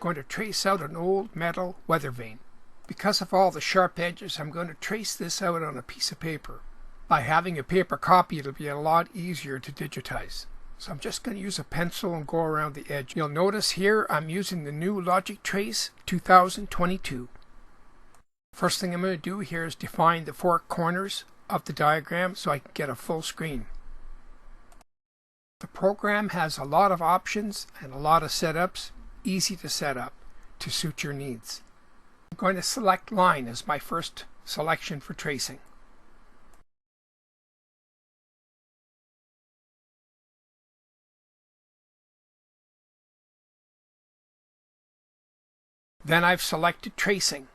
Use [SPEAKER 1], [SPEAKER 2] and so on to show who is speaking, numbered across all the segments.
[SPEAKER 1] going to trace out an old metal weather vane. Because of all the sharp edges, I'm going to trace this out on a piece of paper. By having a paper copy, it'll be a lot easier to digitize. So I'm just going to use a pencil and go around the edge. You'll notice here I'm using the new Logic Trace 2022. First thing I'm going to do here is define the four corners of the diagram so I can get a full screen. The program has a lot of options and a lot of setups, easy to set up to suit your needs. I'm going to select line as my first selection for tracing. Then I've selected tracing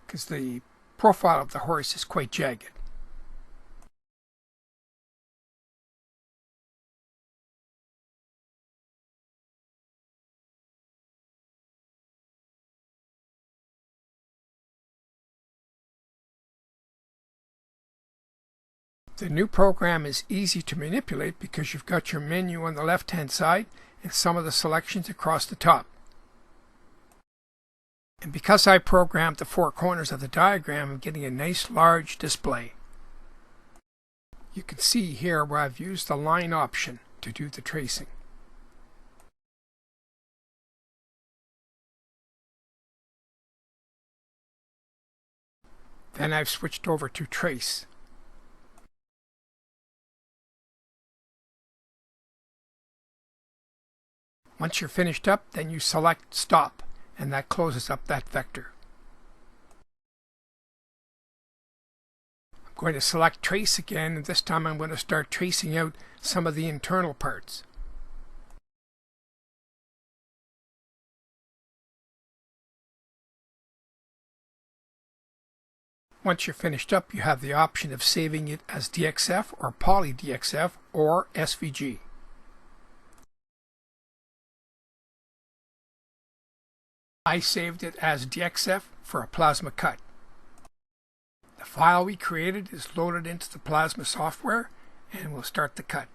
[SPEAKER 1] because the profile of the horse is quite jagged. The new program is easy to manipulate because you've got your menu on the left-hand side and some of the selections across the top. And because I programmed the four corners of the diagram, I'm getting a nice large display. You can see here where I've used the line option to do the tracing. Then I've switched over to trace. Once you're finished up, then you select stop, and that closes up that vector. I'm going to select trace again, and this time I'm going to start tracing out some of the internal parts. Once you're finished up, you have the option of saving it as DXF or PolyDXF or SVG. I saved it as DXF for a plasma cut. The file we created is loaded into the plasma software, and we'll start the cut.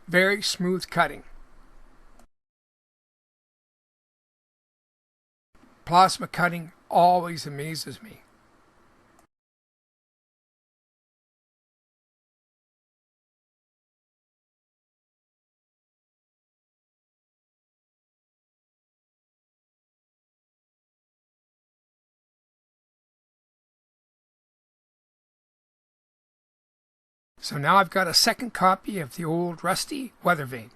[SPEAKER 1] Very smooth cutting. Plasma cutting always amazes me. So now I've got a second copy of the old rusty weather vane.